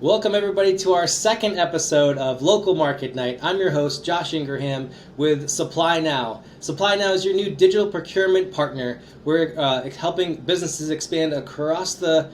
Welcome everybody to our second episode of Local Market Night. I'm your host, Josh Ingraham with Supply Now. Supply Now is your new digital procurement partner. We're helping businesses expand across the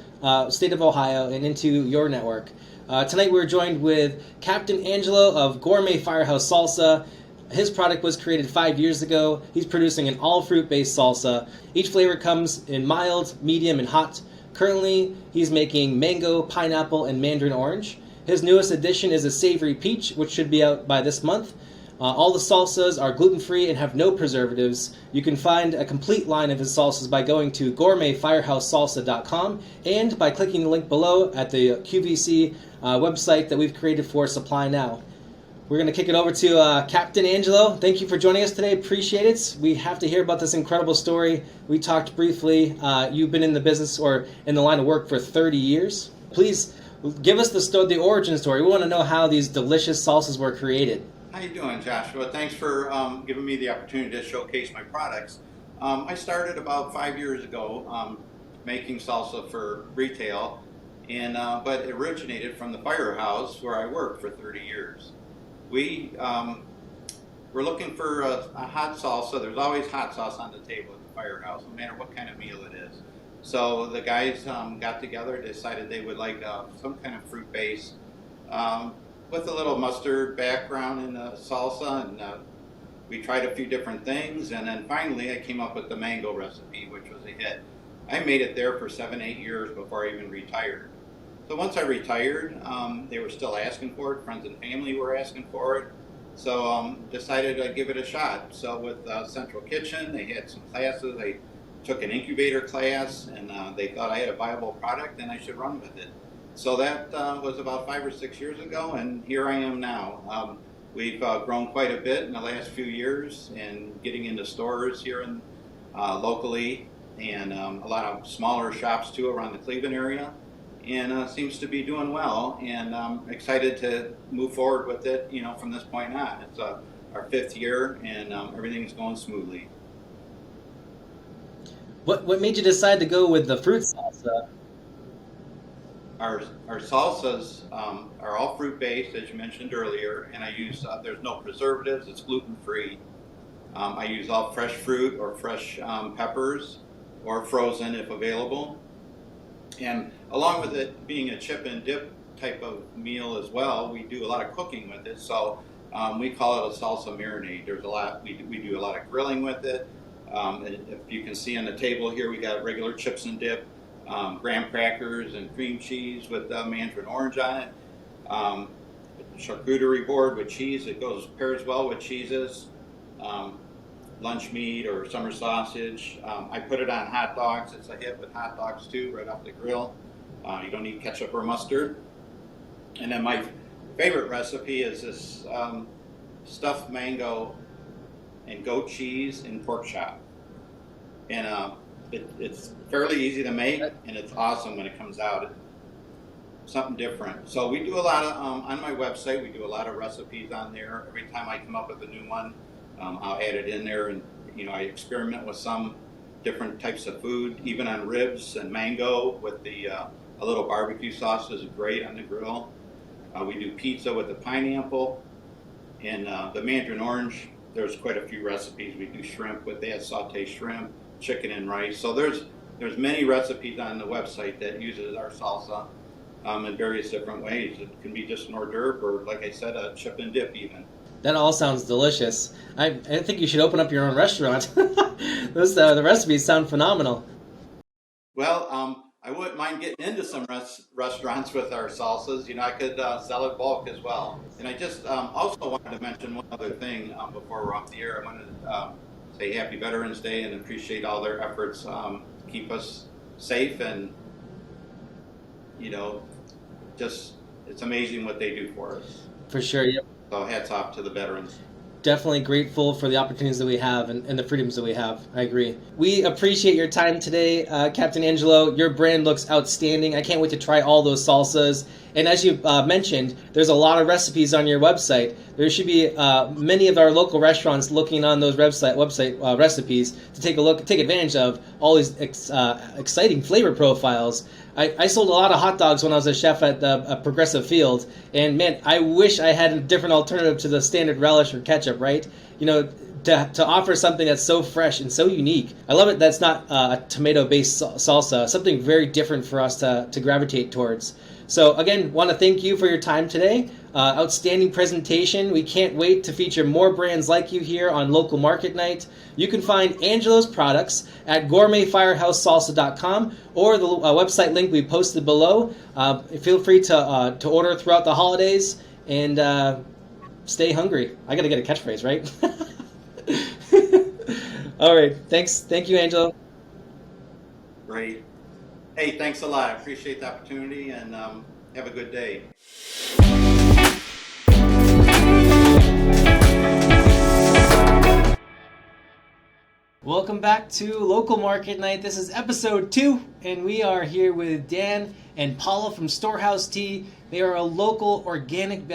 state of Ohio and into your network. Tonight we're joined with Capt and Angelo of Gourmet Firehouse Salsa. His product was created 5 years ago. He's producing an all-fruit-based salsa. Each flavor comes in mild, medium, and hot. Currently, he's making mango, pineapple, and mandarin orange. His newest addition is a savory peach, which should be out by this month. All the salsas are gluten-free and have no preservatives. You can find a complete line of his salsas by going to gourmetfirehousesalsa.com and by clicking the link below at the QVC website that we've created for Supply Now. We're going to kick it over to Captain Angelo. Thank you for joining us today. Appreciate it. We have to hear about this incredible story. We talked briefly. You've been in the business or in the line of work for 30 years. Please give us the origin story. We want to know how these delicious salsas were created. How you doing, Joshua? Thanks for giving me the opportunity to showcase my products. I started about 5 years ago making salsa for retail, but it originated from the Firehouse where I worked for 30 years. We were looking for a hot salsa. There's always hot sauce on the table at the Firehouse, no matter what kind of meal it is. So the guys got together, decided they would like some kind of fruit base with a little mustard background in the salsa, and we tried a few different things, and then finally I came up with the mango recipe, which was a hit. I made it there for 7-8 years before I even retired. So once I retired, they were still asking for it. Friends and family were asking for it. So decided I'd give it a shot. So with Central Kitchen, they had some classes. I took an incubator class, and they thought I had a viable product and I should run with it. So that was about 5 or 6 years ago, and here I am now. We've grown quite a bit in the last few years and getting into stores here in, locally, and a lot of smaller shops too around the Cleveland area. And seems to be doing well, and I'm excited to move forward with it, from this point on. It's our 5th year, and everything's going smoothly. What made you decide to go with the fruit salsa? Our salsas are all fruit-based, as you mentioned earlier, and I use, there's no preservatives, it's gluten-free. I use all fresh fruit or fresh peppers, or frozen if available. And along with it being a chip and dip type of meal as well, we do a lot of cooking with it. So we call it a salsa marinade. There's a lot, we do a lot of grilling with it. If you can see on the table here, we got regular chips and dip, graham crackers and cream cheese with mandarin orange on it. Charcuterie board with cheese. It pairs well with cheeses. Lunch meat or summer sausage. I put it on hot dogs. It's a hit with hot dogs too, right off the grill. You don't need ketchup or mustard. And then my favorite recipe is this stuffed mango and goat cheese and pork chop. And it's fairly easy to make, and it's awesome when it comes out. Something different. So we do a lot of, on my website, we do a lot of recipes on there. Every time I come up with a new one, I'll add it in there, and I experiment with some different types of food, even on ribs and mango with a little barbecue sauce is great on the grill. We do pizza with the pineapple, and the mandarin orange. There's quite a few recipes. We do shrimp with that, sauteed shrimp, chicken and rice. So there's many recipes on the website that uses our salsa in various different ways. It can be just an hors d'oeuvre, or like I said, a chip and dip even. That all sounds delicious. I think you should open up your own restaurant. The recipes sound phenomenal. Well, I wouldn't mind getting into some restaurants with our salsas. I could sell it bulk as well. And I just also wanted to mention one other thing before we're off the air. I wanted to say Happy Veterans Day and appreciate all their efforts to keep us safe, and just it's amazing what they do for us. For sure, yep. So hats off to the veterans. Definitely grateful for the opportunities that we have and the freedoms that we have. I agree. We appreciate your time today, Captain Angelo. Your brand looks outstanding. I can't wait to try all those salsas. And as you mentioned, there's a lot of recipes on your website. There should be many of our local restaurants looking on those website recipes to take a look, take advantage of all these exciting flavor profiles. I sold a lot of hot dogs when I was a chef at the Progressive Field, and man, I wish I had a different alternative to the standard relish or ketchup, right? You know, to offer something that's so fresh and so unique. I love it that's not a tomato-based salsa, something very different for us to gravitate towards. So again, want to thank you for your time today. Outstanding presentation. We can't wait to feature more brands like you here on Local Market Night. You can find Angelo's products at gourmetfirehousesalsa.com or the website link we posted below. Feel free to order throughout the holidays and stay hungry. I got to get a catchphrase, right? All right. Thanks. Thank you, Angelo. Great. Hey, thanks a lot. I appreciate the opportunity, and have a good day. Welcome back to Local Market Night. This is episode 2, and we are here with Dan and Paula from Storehouse Tea. They are a local organic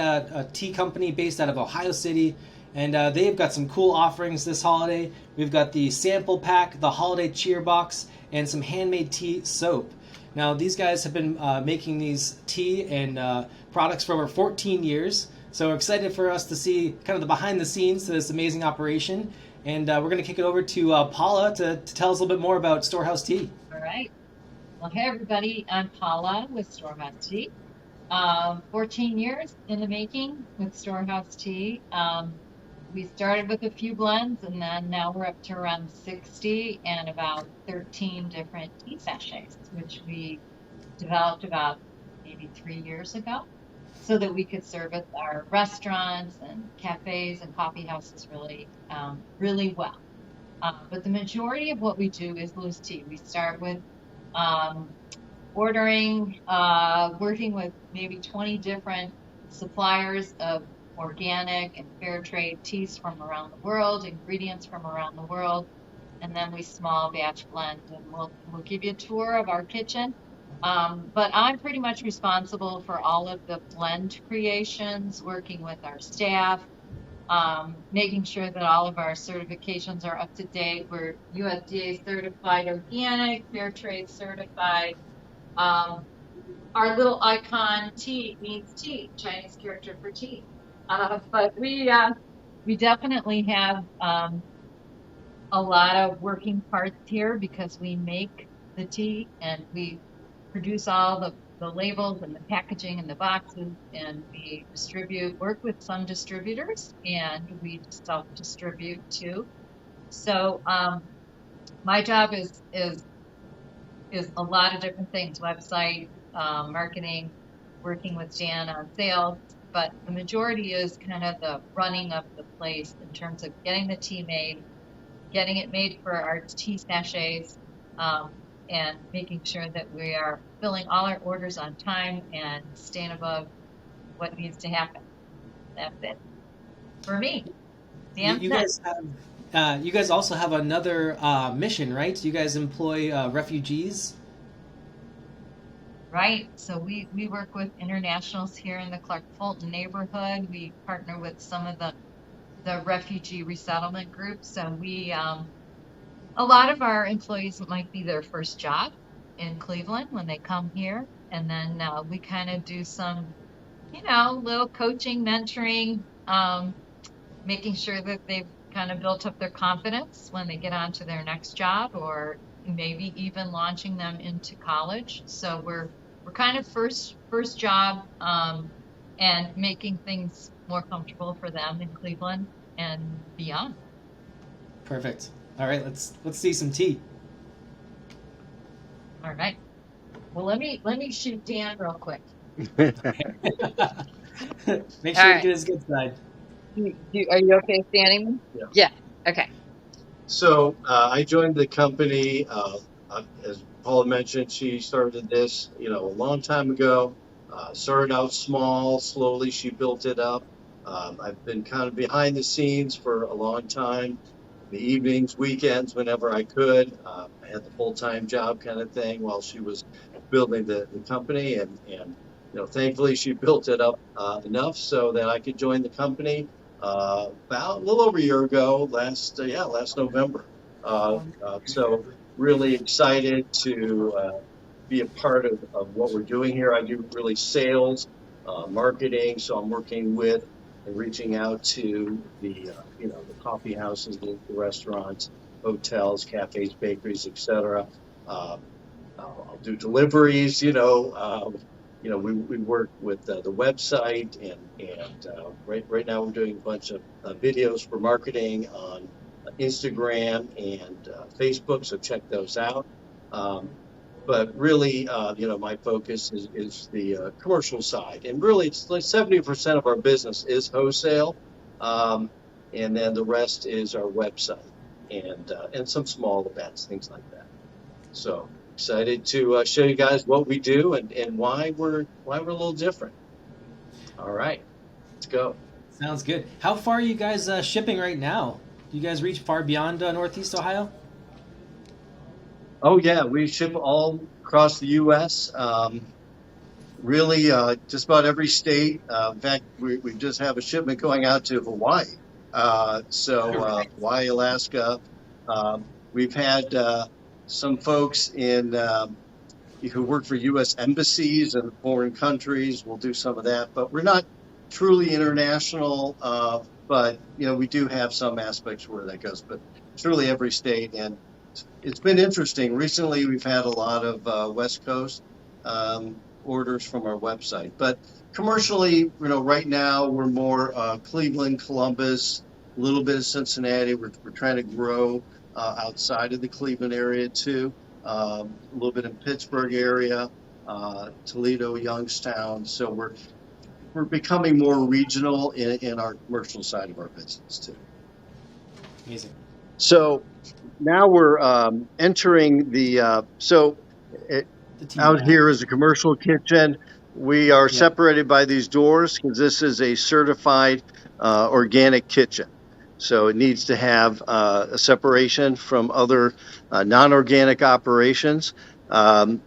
tea company based out of Ohio City, and they've got some cool offerings this holiday. We've got the sample pack, the holiday cheer box, and some handmade tea soap. Now, these guys have been making these tea and products for over 14 years, so we're excited for us to see kind of the behind the scenes to this amazing operation. And we're going to kick it over to Paula to tell us a little bit more about Storehouse Tea. All right. Well, hey, everybody. I'm Paula with Storehouse Tea. 14 years in the making with Storehouse Tea. We started with a few blends, and then now we're up to around 60 and about 13 different tea sachets, which we developed about maybe 3 years ago, so that we could service our restaurants and cafes and coffee houses really well. But the majority of what we do is loose tea. We start with ordering, working with maybe 20 different suppliers of organic and fair trade teas from around the world, ingredients from around the world, and then we small batch blend. And we'll give you a tour of our kitchen. But I'm pretty much responsible for all of the blend creations, working with our staff, making sure that all of our certifications are up to date. We're USDA certified organic, fair trade certified. Our little icon tea means tea, Chinese character for tea. But we definitely have a lot of working parts here because we make the tea and we produce all the labels and the packaging and the boxes, and we work with some distributors, and we self-distribute too. So my job is a lot of different things: website, marketing, working with Dan on sales, but the majority is kind of the running of the place in terms of getting the tea made, getting it made for our tea sachets, and making sure that we are filling all our orders on time and staying above what needs to happen. That's it for me. Dan, You guys also have another mission, right? You guys employ refugees. right. So we work with internationals here in the Clark Fulton neighborhood. We partner with some of the refugee resettlement groups. So we a lot of our employees, it might be their first job in Cleveland when they come here. And then we kind of do some, little coaching, mentoring, making sure that they've kind of built up their confidence when they get on to their next job, or maybe even launching them into college. So we're kind of first job, and making things more comfortable for them in Cleveland and beyond. Perfect. All right, let's see some tea. All right. Well, let me shoot Dan real quick. Make sure you right. get his good side. Are you okay standing? Yeah. Okay. So I joined the company, as Paula mentioned, she started this, a long time ago. Started out small, slowly she built it up. I've been kind of behind the scenes for a long time. The evenings, weekends, whenever I could. I had the full-time job kind of thing while she was building the company, and thankfully she built it up enough so that I could join the company about a little over a year ago, last November. So really excited to be a part of what we're doing here. I do really sales, marketing, so I'm working with and reaching out to the the coffee houses, the restaurants, hotels, cafes, bakeries, etc. I'll do deliveries. We work with the website, and right now we're doing a bunch of videos for marketing on Instagram and Facebook. So check those out. But really, my focus is the commercial side, and really, it's like 70% of our business is wholesale, um, and then the rest is our website and some small events, things like that. So excited to show you guys what we do and why we're a little different. All right, let's go. Sounds good. How far are you guys shipping right now? Do you guys reach far beyond Northeast Ohio? Oh yeah, we ship all across the U.S. Really, just about every state. In fact, we just have a shipment going out to Hawaii. Hawaii, Alaska. We've had some folks who work for U.S. embassies in foreign countries. We'll do some of that, but we're not truly international. But we do have some aspects where that goes. But truly every state, and it's been interesting. Recently, we've had a lot of West Coast orders from our website, but commercially, right now we're more Cleveland, Columbus, a little bit of Cincinnati. We're trying to grow outside of the Cleveland area too. A little bit in Pittsburgh area, Toledo, Youngstown. So we're becoming more regional in our commercial side of our business too. Amazing. So now we're entering the out here is a commercial kitchen. We are separated by these doors because this is a certified organic kitchen. So it needs to have a separation from other non-organic operations. And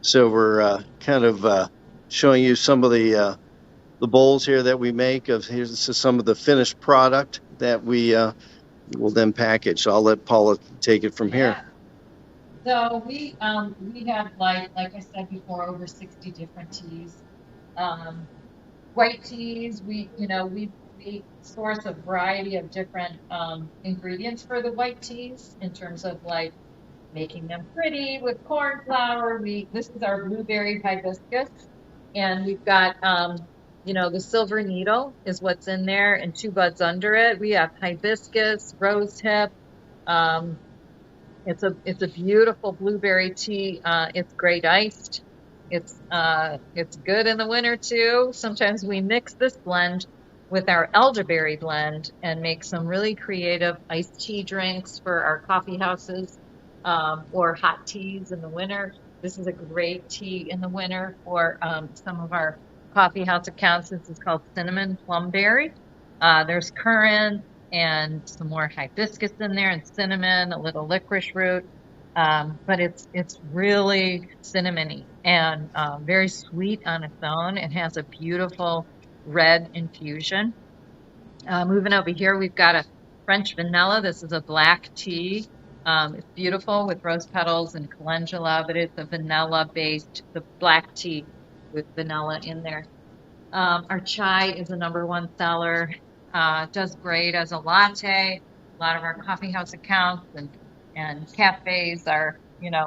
so we're kind of showing you some of the bowls here that we make. This is some of the finished product that we will then package. So I'll let Paula take it from here. So we have like I said before, over 60 different teas. White teas, we source a variety of different ingredients for the white teas in terms of like making them pretty with corn flour. This is our blueberry hibiscus, and we've got the silver needle is what's in there, and 2 buds under it. We have hibiscus, rose hip. It's a beautiful blueberry tea. It's great iced. It's good in the winter too. Sometimes we mix this blend with our elderberry blend and make some really creative iced tea drinks for our coffee houses or hot teas in the winter. This is a great tea in the winter for some of our coffee house accounts. This is called cinnamon plumberry. There's currant and some more hibiscus in there, and cinnamon, a little licorice root. But it's really cinnamony and very sweet on its own. It has a beautiful red infusion. Moving over here, we've got a French vanilla. This is a black tea. It's beautiful with rose petals and calendula, but it's a vanilla-based, the black tea with vanilla in there. Our chai is a #1 seller. Does great as a latte. A lot of our coffee house accounts and cafes are,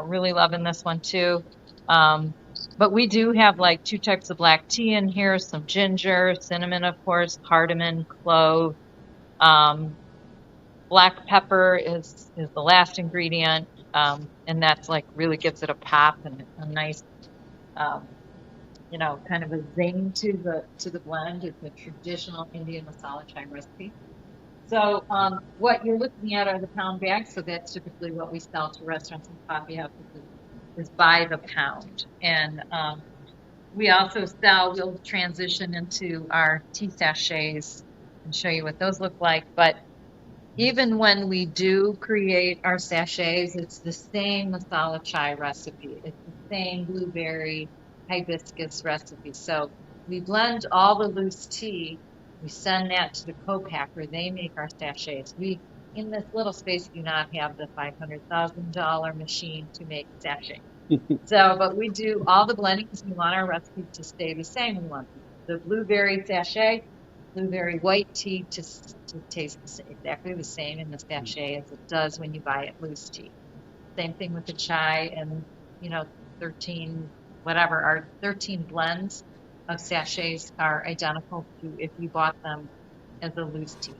really loving this one too. But we do have like 2 types of black tea in here, some ginger, cinnamon, of course, cardamom, clove. Black pepper is the last ingredient, and that's like really gives it a pop and a nice, kind of a zing to the blend. It's a traditional Indian masala chai recipe. So what you're looking at are the pound bags. So that's typically what we sell to restaurants and coffee houses is by the pound. And we'll transition into our tea sachets and show you what those look like. But even when we do create our sachets, it's the same masala chai recipe. It's the same blueberry hibiscus recipe. So we blend all the loose tea. We send that to the co-packer. They make our sachets. We, in this little space, do not have the $500,000 machine to make sachets. So, but we do all the blending because we want our recipe to stay the same. We want the blueberry sachet, blueberry white tea to taste exactly the same in the sachet as it does when you buy it loose tea. Same thing with the chai and, you know, 13, whatever, our 13 blends of sachets are identical to if you bought them as a loose tea.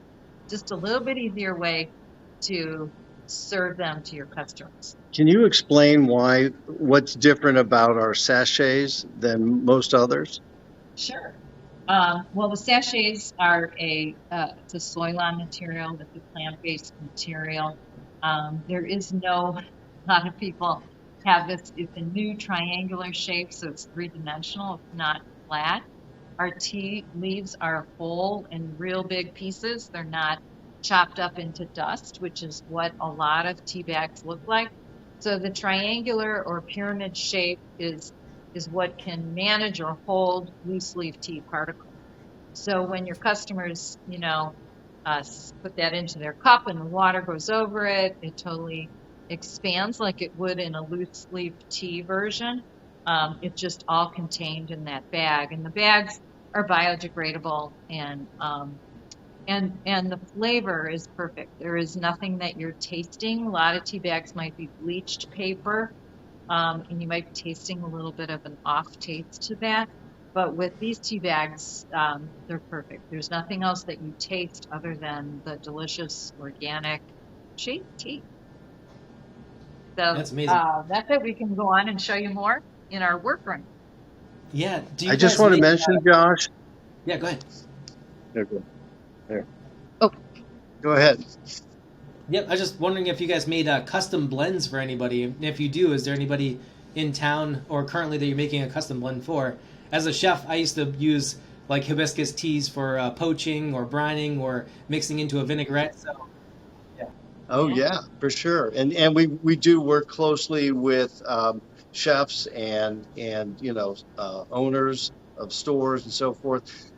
Just a little bit easier way to serve them to your customers. Can you explain what's different about our sachets than most others? Sure. Well, the sachets are it's a soylon material. It's a plant-based material. There is no, a lot of people have this. It's a new triangular shape, so it's three-dimensional. It's not flat. Our tea leaves are whole in real big pieces. They're not chopped up into dust, which is what a lot of tea bags look like. So the triangular or pyramid shape is what can manage or hold loose leaf tea particles. So when your customers, put that into their cup and the water goes over it, it totally expands like it would in a loose leaf tea version. It's just all contained in that bag, and the bags are biodegradable, and the flavor is perfect. There is nothing that you're tasting. A lot of tea bags might be bleached paper, and you might be tasting a little bit of an off taste to that. But with these tea bags, they're perfect. There's nothing else that you taste other than the delicious organic cheap tea. So That's amazing. That's it. We can go on and show you more in our workroom. Yeah. Do you I just guys want to make, mention, Josh. yeah, go ahead. There. Oh. Go ahead. Yep, I was just wondering if you guys made custom blends for anybody. And if you do, is there anybody in town or currently that you're making a custom blend for? As a chef, I used to use like hibiscus teas for poaching or brining or mixing into a vinaigrette. So, yeah. Oh yeah, for sure. And we do work closely with chefs and owners of stores and so forth.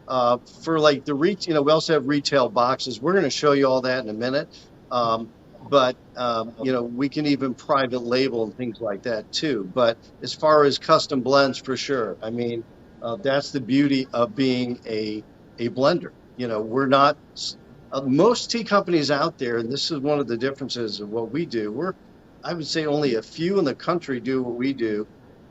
For like the we also have retail boxes. We're going to show you all that in a minute. But we can even private label and things like that too. But as far as custom blends, for sure. I mean, that's the beauty of being a blender. We're not most tea companies out there, and this is one of the differences of what we do. I would say only a few in the country do what we do.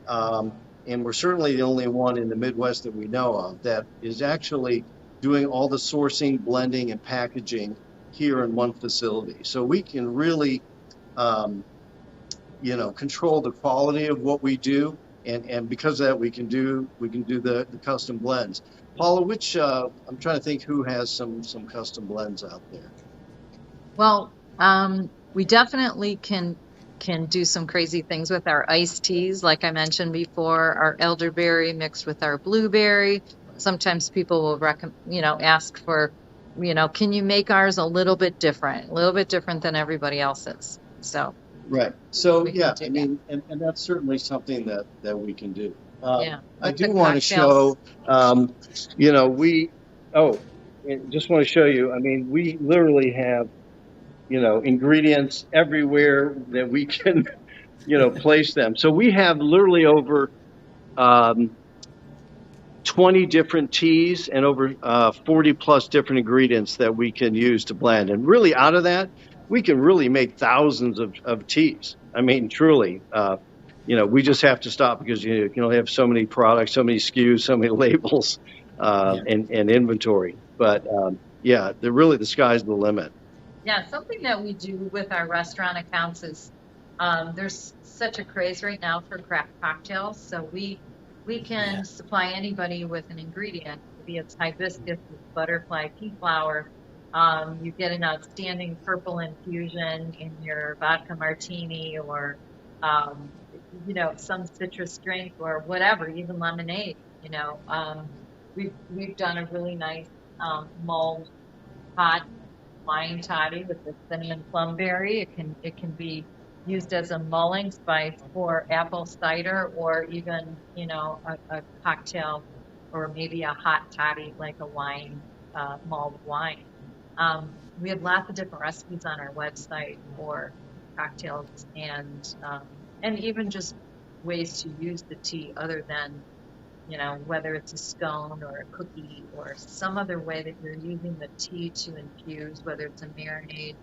And we're certainly the only one in the Midwest that we know of that is actually doing all the sourcing, blending, and packaging here in one facility. So we can really, control the quality of what we do. And because of that, we can do the custom blends. Paula, I'm trying to think who has some custom blends out there. Well, we definitely can do some crazy things with our iced teas, like I mentioned before, our elderberry mixed with our blueberry. Sometimes people will ask for, can you make ours a little bit different than everybody else's? So right. So yeah, I mean, and that's certainly something that we can do. I do want to show, just want to show you. I mean, we literally have, ingredients everywhere that we can, place them. So we have literally over 20 different teas and over 40 plus different ingredients that we can use to blend. And really out of that, we can really make thousands of teas. I mean, truly, we just have to stop because you can only have so many products, so many SKUs, so many labels, and inventory. But the sky's the limit. Yeah, something that we do with our restaurant accounts is there's such a craze right now for craft cocktails. So we can supply anybody with an ingredient. Maybe it's hibiscus with butterfly pea flower. You get an outstanding purple infusion in your vodka martini or, some citrus drink or whatever, even lemonade. We've done a really nice mulled hot wine toddy with the cinnamon plumberry. It can be used as a mulling spice for apple cider or even, a cocktail or maybe a hot toddy like a wine, mulled wine. We have lots of different recipes on our website for cocktails and even just ways to use the tea other than, whether it's a scone or a cookie or some other way that you're using the tea to infuse, whether it's a marinade.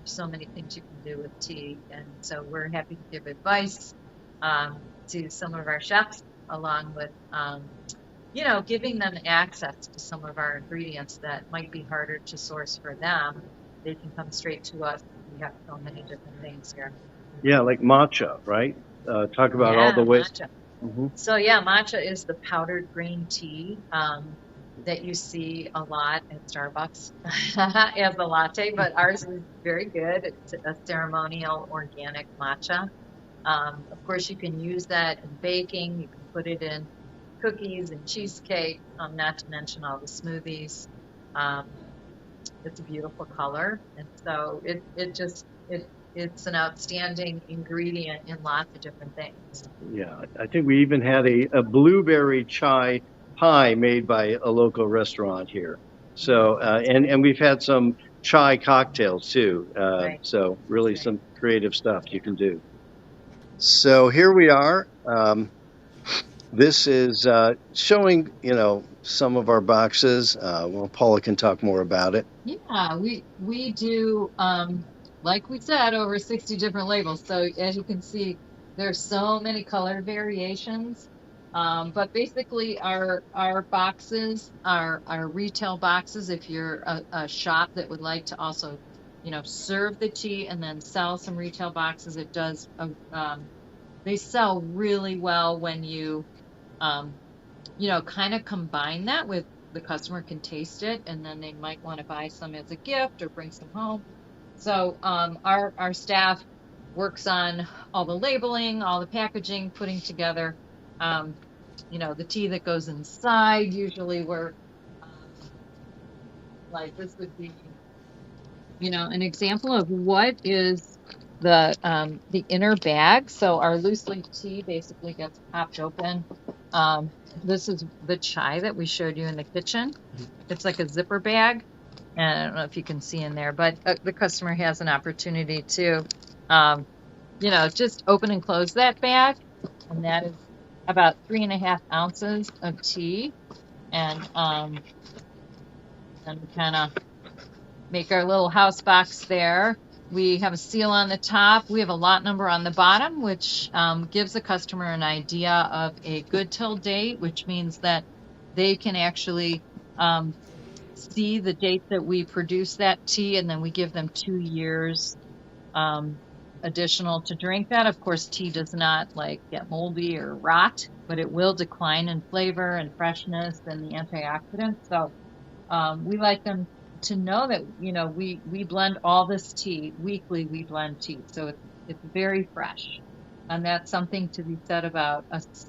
So many things you can do with tea. And so we're happy to give advice to some of our chefs, along with, giving them access to some of our ingredients that might be harder to source for them. They can come straight to us. We have so many different things here. Yeah, like matcha, right? Talk about all Yeah, the ways. matcha. Mhm. So yeah, matcha is the powdered green tea that you see a lot at Starbucks as a latte, but ours is very good. It's a ceremonial organic matcha. Of course, you can use that in baking. You can put it in cookies and cheesecake, not to mention all the smoothies. Um, it's a beautiful color, and so it's an outstanding ingredient in lots of different things. Yeah, I think we even had a blueberry chai pie made by a local restaurant here. So, and we've had some chai cocktails too. Right. So really Right. some creative stuff you can do. So here we are. This is showing, some of our boxes. Well, Paula can talk more about it. Yeah, we do, like we said, over 60 different labels. So as you can see, there's so many color variations. But basically our boxes, our retail boxes, if you're a shop that would like to also, serve the tea and then sell some retail boxes, it does, they sell really well when you, kind of combine that with the customer can taste it, and then they might want to buy some as a gift or bring some home. So our staff works on all the labeling, all the packaging, putting together, the tea that goes inside. Usually we're like this would be, an example of what is the inner bag. So our loose leaf tea basically gets popped open. This is the chai that we showed you in the kitchen. It's like a zipper bag. And I don't know if you can see in there, but the customer has an opportunity to, just open and close that bag. And that is about 3.5 ounces of tea. And then we kind of make our little house box there. We have a seal on the top. We have a lot number on the bottom, which gives the customer an idea of a good till date, which means that they can actually see the date that we produce that tea, and then we give them 2 years additional to drink that. Of course, tea does not get moldy or rot, but it will decline in flavor and freshness and the antioxidants. So we like them to know that we blend all this tea weekly. We blend tea, so it's very fresh, and that's something to be said about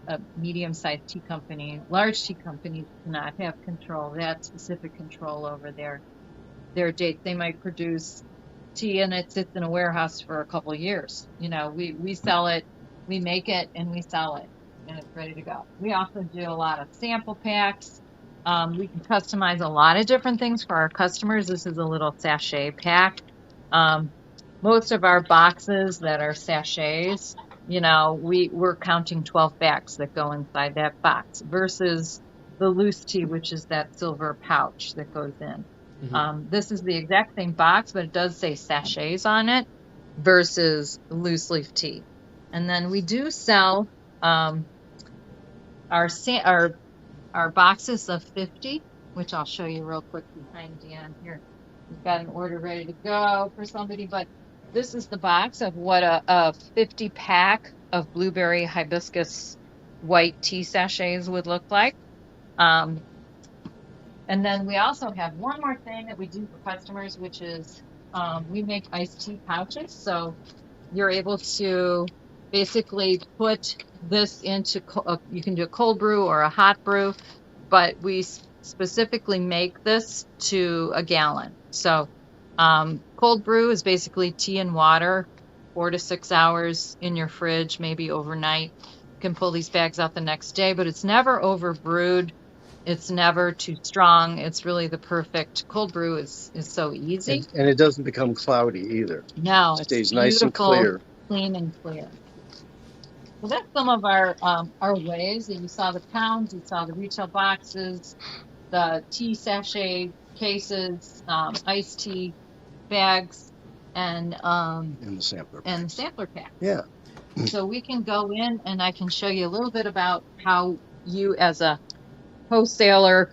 a medium-sized tea company. Large tea companies do not have that specific control over their dates. They might produce tea and it sits in a warehouse for a couple of years. We sell it, we make it, and we sell it, and it's ready to go. We also do a lot of sample packs. We can customize a lot of different things for our customers. This is a little sachet pack. Most of our boxes that are sachets, we're counting 12 bags that go inside that box versus the loose tea, which is that silver pouch that goes in. Mm-hmm. This is the exact same box, but it does say sachets on it versus loose leaf tea. And then we do sell our boxes of 50, which I'll show you real quick behind Dan here. We've got an order ready to go for somebody, but this is the box of what a 50 pack of blueberry hibiscus white tea sachets would look like. And then we also have one more thing that we do for customers, which is we make iced tea pouches. So you're able to basically put this into, you can do a cold brew or a hot brew, but we specifically make this to a gallon. So cold brew is basically tea and water, 4 to 6 hours in your fridge, maybe overnight. You can pull these bags out the next day, but it's never over brewed. It's never too strong. It's really the perfect cold brew is so easy. And it doesn't become cloudy either. No, It stays it's nice and beautiful, clear. clean and clear. So that's some of our ways. And you saw the pounds, you saw the retail boxes, the tea sachet cases, iced tea bags, and In the sampler. and the sampler pack. Yeah. So we can go in and I can show you a little bit about how you as a wholesaler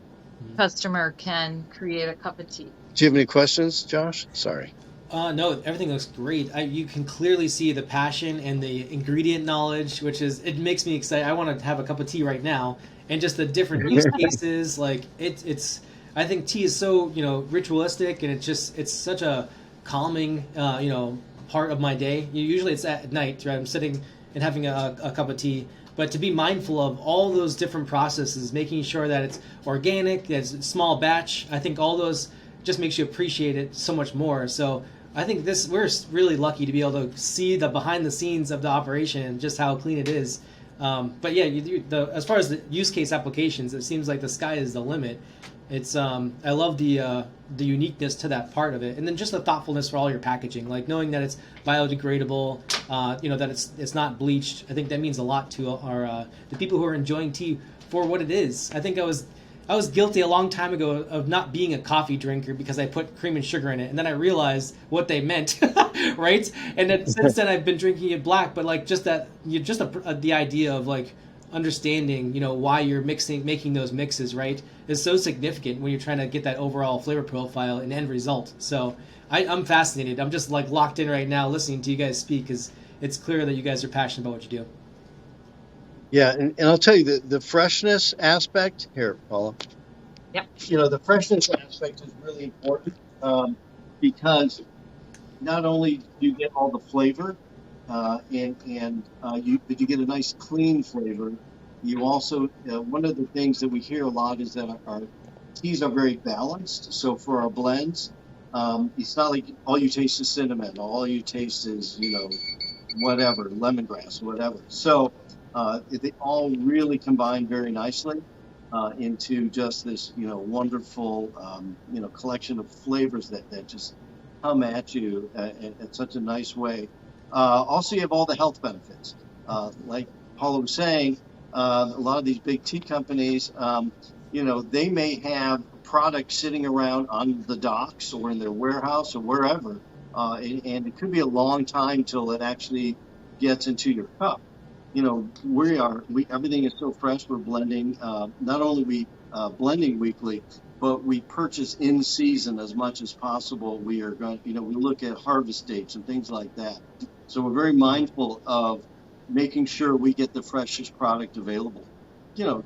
customer can create a cup of tea. Do you have any questions, Josh? Sorry. No, everything looks great. You can clearly see the passion and the ingredient knowledge, which is, it makes me excited. I want to have a cup of tea right now, and just the different use cases. Like it's, I think tea is so ritualistic, and it's such a calming part of my day. Usually it's at night, right? I'm sitting and having a cup of tea. But to be mindful of all those different processes, making sure that it's organic, that it's small batch, I think all those just makes you appreciate it so much more. So I think we're really lucky to be able to see the behind the scenes of the operation and just how clean it is. But yeah, as far as the use case applications, it seems like the sky is the limit. It's I love the uniqueness to that part of it, and then just the thoughtfulness for all your packaging, like knowing that it's biodegradable, that it's not bleached. I think that means a lot to our the people who are enjoying tea for what it is. I think I was guilty a long time ago of not being a coffee drinker because I put cream and sugar in it, and then I realized what they meant, right? And then since then I've been drinking it black. But like just that, the idea of like understanding, why you're making those mixes, right, is so significant when you're trying to get that overall flavor profile and end result. So I'm fascinated. I'm just like locked in right now listening to you guys speak, because it's clear that you guys are passionate about what you do. Yeah, and I'll tell you the freshness aspect here, Paula. Yep. The freshness aspect is really important because not only do you get all the flavor, but you get a nice clean flavor. You also one of the things that we hear a lot is that our teas are very balanced. So for our blends, it's not like all you taste is cinnamon, all you taste is whatever, lemongrass, whatever. So they all really combine very nicely into just this wonderful collection of flavors that just come at you at such a nice way. Also, you have all the health benefits. Like Paula was saying, a lot of these big tea companies, they may have products sitting around on the docks or in their warehouse or wherever, and it could be a long time till it actually gets into your cup. Everything is so fresh. We're blending. Not only we blending weekly, but we purchase in season as much as possible. We are going, we look at harvest dates and things like that. So we're very mindful of making sure we get the freshest product available.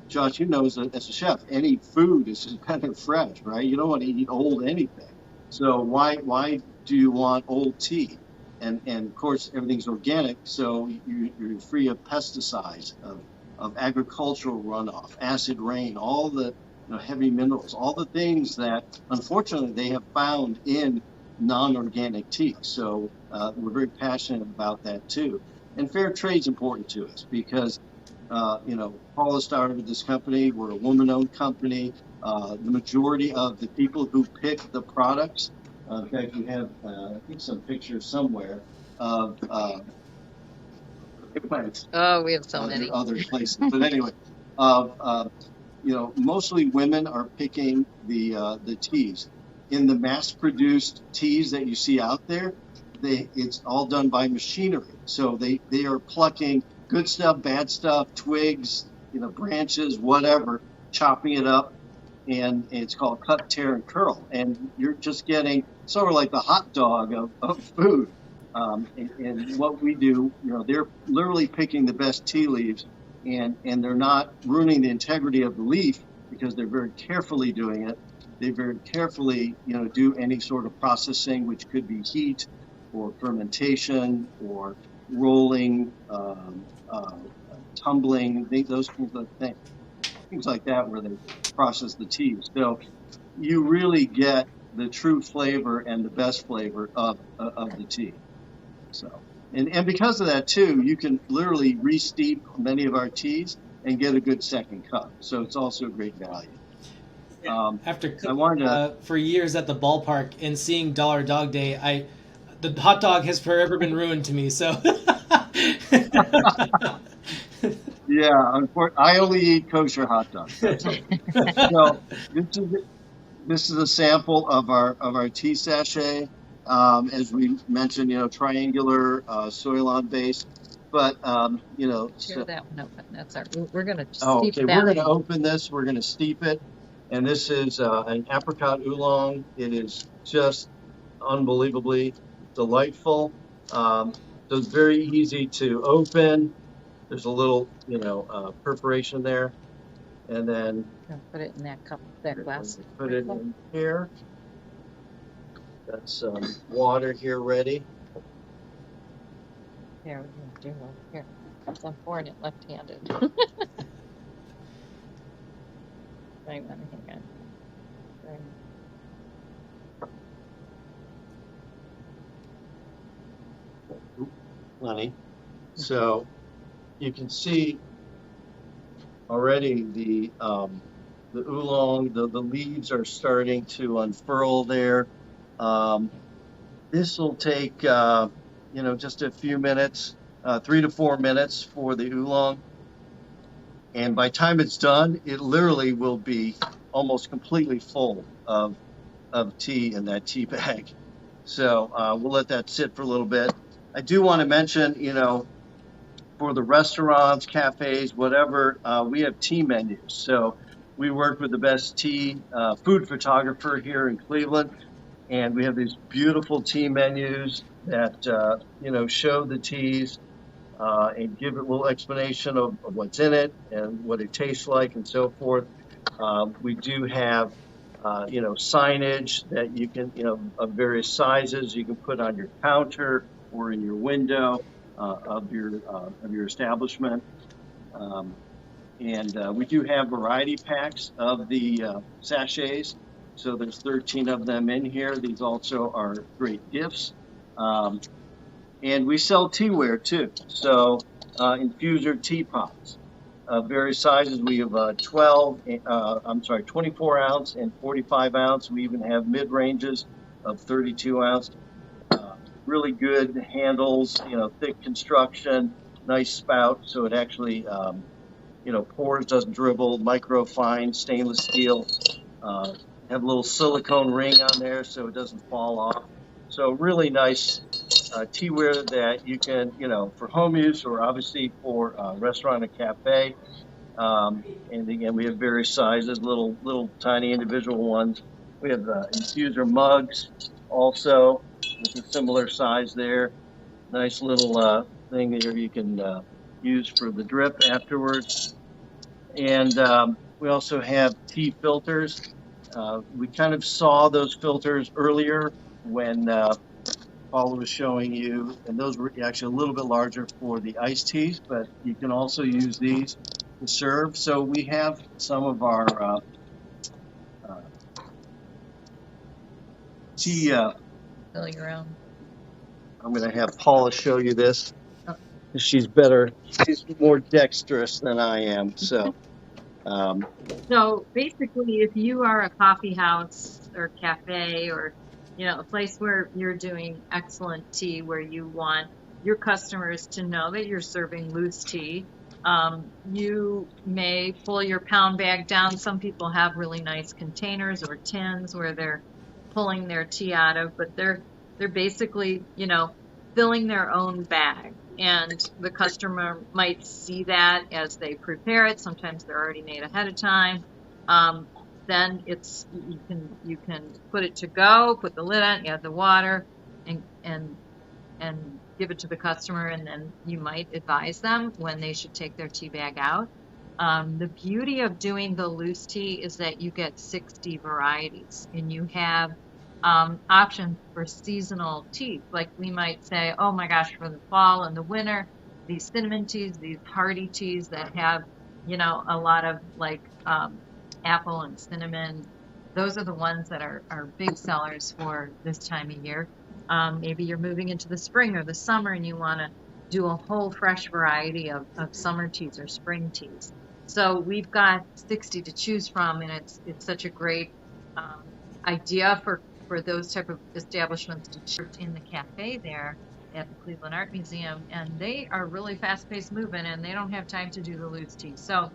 Josh, as a chef, any food is better fresh, right? You don't want to eat old anything. So why do you want old tea? And of course, everything's organic, so you're free of pesticides, of agricultural runoff, acid rain, all the heavy minerals, all the things that unfortunately they have found in non-organic tea. So we're very passionate about that too. And fair trade's important to us because Paula started with this company. We're a woman-owned company. The majority of the people who pick the products. In fact, we have, I think, some pictures somewhere of plants. Oh, we have so many other places. But anyway, mostly women are picking the teas. In the mass-produced teas that you see out there, it's all done by machinery. So they are plucking good stuff, bad stuff, twigs, branches, whatever, chopping it up. And it's called cut, tear, and curl. And you're just getting sort of like the hot dog of food. And what we do, they're literally picking the best tea leaves, and they're not ruining the integrity of the leaf because they're very carefully doing it. They very carefully, do any sort of processing, which could be heat or fermentation or rolling, tumbling, those kinds of things like that, where they process the tea. So you really get the true flavor and the best flavor of the tea. So, and because of that too, you can literally re-steep many of our teas and get a good second cup. So it's also a great value. For years at the ballpark and seeing Dollar Dog Day, the hot dog has forever been ruined to me. So Yeah, unfortunately, I only eat kosher hot dogs. That's all. So this is a sample of our tea sachet. As we mentioned, triangular, Soylon base. But Tear that one open. That's our. We're gonna oh, steep okay, we're that going to one. open this. We're going to steep it, and this is an apricot oolong. It is just unbelievably delightful. Um, so it's very easy to open. There's a little, perforation there, and then Gonna put it in that cup, that glass. put it in here. Got some water here ready. Here, we're gonna do one here. I'm pouring it left-handed. Might want to hang on. Plenty. So you can see already the oolong, the leaves are starting to unfurl there. This will take just a few minutes, 3 to 4 minutes for the oolong. And by the time it's done, it literally will be almost completely full of tea in that tea bag. So we'll let that sit for a little bit. I do want to mention, for the restaurants, cafes, whatever, we have tea menus. So we work with the best tea food photographer here in Cleveland, and we have these beautiful tea menus that show the teas and give a little explanation of what's in it and what it tastes like and so forth. We do have signage that you can, of various sizes you can put on your counter or in your window of your establishment. And we do have variety packs of the sachets. So there's 13 of them in here. These also are great gifts. And we sell teaware too. So infuser teapots of various sizes. We have 24 ounce and 45 ounce. We even have mid ranges of 32 ounce. Really good handles, thick construction, nice spout. So it actually, pours, doesn't dribble, micro fine stainless steel. Have a little silicone ring on there so it doesn't fall off. So really nice teaware that you can, for home use or obviously for restaurant and cafe. And again, we have various sizes, little tiny individual ones. We have infuser mugs also with a similar size there. Nice little thing there you can use for the drip afterwards. And we also have tea filters. We kind of saw those filters earlier when Paula was showing you, and those were actually a little bit larger for the iced teas, but you can also use these to serve. So we have some of our tea. Filling around. I'm going to have Paula show you this. Oh. She's more dexterous than I am. So, So basically, if you are a coffee house or cafe or a place where you're doing excellent tea, where you want your customers to know that you're serving loose tea, you may pull your pound bag down. Some people have really nice containers or tins where they're pulling their tea out of, but they're basically filling their own bag. And the customer might see that as they prepare it. Sometimes they're already made ahead of time. Then you can put it to go, put the lid on, add the water, and give it to the customer, and then you might advise them when they should take their tea bag out. The beauty of doing the loose tea is that you get 60 varieties, and you have options for seasonal teas. Like we might say, oh my gosh, for the fall and the winter, these cinnamon teas, these hearty teas that have, a lot of like apple and cinnamon, those are the ones that are big sellers for this time of year. Maybe you're moving into the spring or the summer and you want to do a whole fresh variety of summer teas or spring teas. So we've got 60 to choose from, and it's such a great idea for those type of establishments to choose in the cafe there at the Cleveland Art Museum, and they are really fast-paced moving, and they don't have time to do the loose tea. So,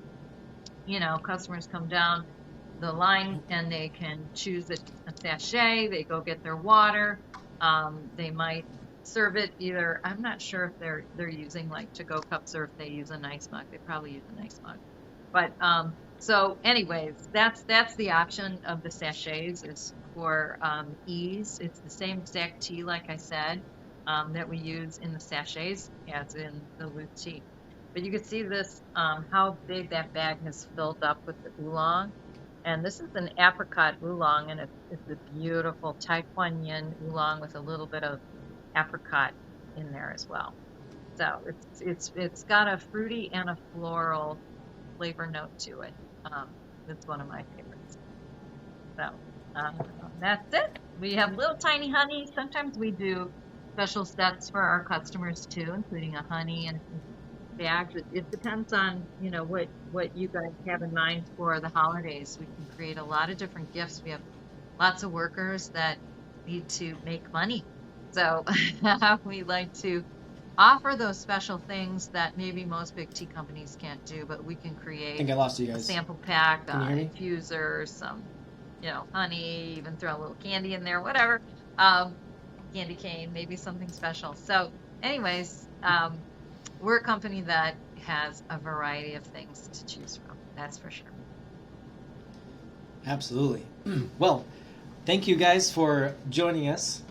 customers come down the line and they can choose a sachet. They go get their water. They might serve it either. I'm not sure if they're using like to-go cups or if they use a nice mug. They probably use a nice mug. But so anyways, that's the option of the sachets is for ease. It's the same exact tea, like I said, that we use in the sachets as in the loose tea. But you can see this, how big that bag has filled up with the oolong. And this is an apricot oolong, and it's a beautiful Taekwonyan oolong with a little bit of apricot in there as well. So it's got a fruity and a floral flavor note to it. It's one of my favorites. So that's it. We have little tiny honey. Sometimes we do special sets for our customers too, including a honey and bags. It depends on what you guys have in mind for the holidays. We can create a lot of different gifts. We have lots of workers that need to make money, so we like to offer those special things that maybe most big tea companies can't do, but we can I create think I lost you a guys. sample pack, Can you hear me? infusers, some honey, even throw a little candy in there, whatever, candy cane, maybe something special. So anyways, we're a company that has a variety of things to choose from. That's for sure. Absolutely. Well, thank you guys for joining us.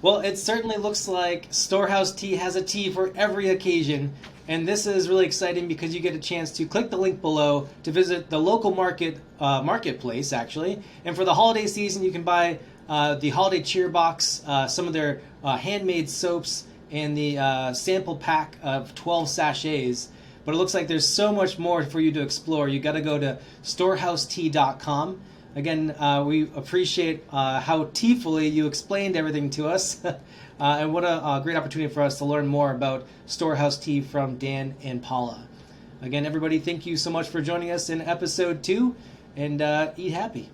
Well, it certainly looks like Storehouse Tea has a tea for every occasion, and this is really exciting because you get a chance to click the link below to visit the local marketplace, actually. And for the holiday season, you can buy the holiday cheer box, some of their handmade soaps, and the sample pack of 12 sachets. But it looks like there's so much more for you to explore. You got to go to storehousetea.com. Again, we appreciate how teafully you explained everything to us. And what a great opportunity for us to learn more about Storehouse Tea from Dan and Paula. Again, everybody, thank you so much for joining us in episode 2, and eat happy.